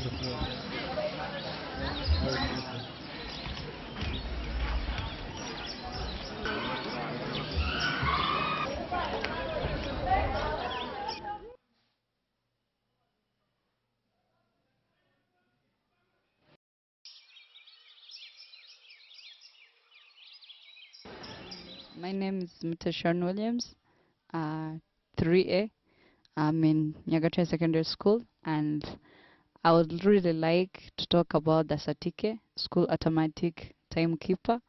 My name is Mutashan Williams, 3A. I'm in Nyagatare Secondary School, and I would really like to talk about the SATIKE School Automatic Timekeeper.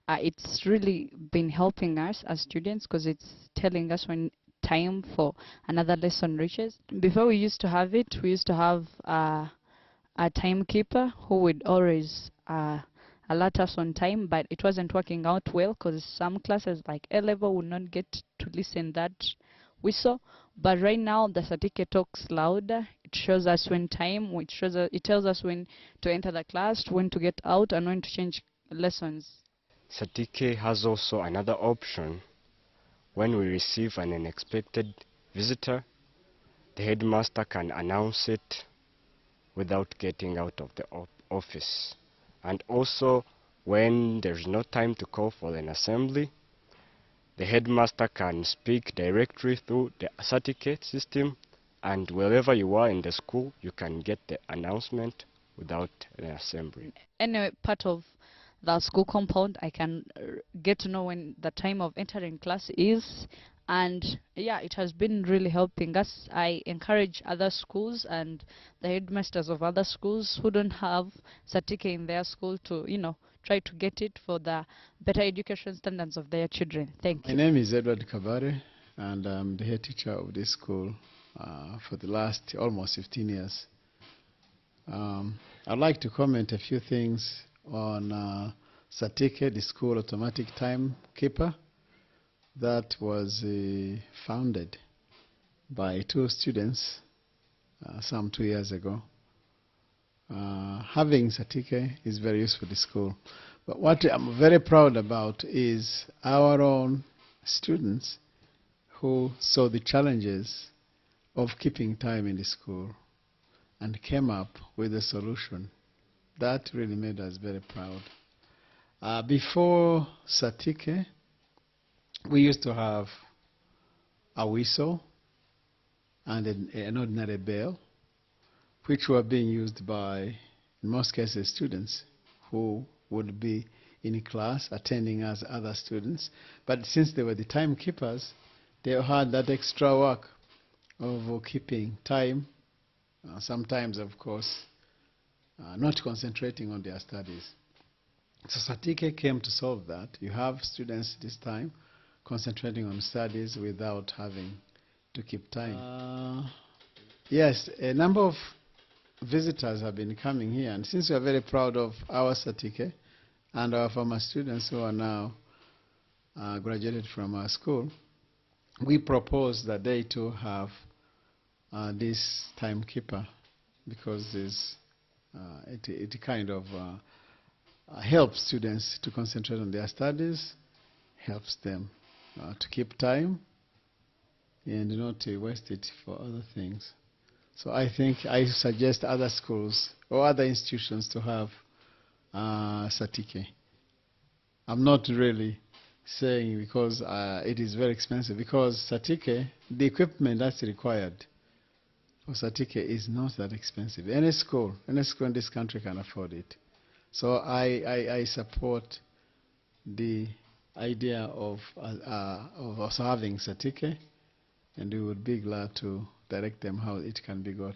It's really been helping us as students because it's telling us when time for another lesson reaches. Before we used to have it, we used to have a timekeeper who would always alert us on time, but it wasn't working out well because some classes like A level would not get to listen that we saw. But right now the certificate talks louder. It shows us when time, it tells us when to enter the class, when to get out, and when to change lessons. SATIKE has also another option. When we receive an unexpected visitor, the headmaster can announce it without getting out of the office. And also, when there's no time to call for an assembly, the headmaster can speak directly through the SATIKE system, and wherever you are in the school, you can get the announcement without an assembly. Any part of the school compound, I can get to know when the time of entering class is. And yeah, it has been really helping us. I encourage other schools and the headmasters of other schools who don't have SATIKE in their school to, try to get it for the better education standards of their children. Thank you. My name is Edward Kabare, and I'm the head teacher of this school for the last almost 15 years. I'd like to comment a few things on SATIKE, the school automatic timekeeper, that was founded by two students some 2 years ago. Having SATIKE is very useful to the school. But what I'm very proud about is our own students who saw the challenges of keeping time in the school and came up with a solution. That really made us very proud. Before SATIKE, we used to have a whistle and an ordinary bell, which were being used by, in most cases, students who would be in class attending as other students. But since they were the timekeepers, they had that extra work of keeping time, sometimes, of course, not concentrating on their studies. So SATIKE came to solve that. You have students this time concentrating on studies without having to keep time. Yes, a number of visitors have been coming here, and since we are very proud of our SATIKE and our former students who are now graduated from our school, we propose that they too have this timekeeper, because it kind of helps students to concentrate on their studies, helps them to keep time and not to waste it for other things. So I think I suggest other schools or other institutions to have SATIKE. I'm not really saying because it is very expensive, because SATIKE, the equipment that's required for SATIKE is not that expensive. Any school in this country can afford it. So I support the idea of also having SATIKE, and we would be glad to direct them how it can be got.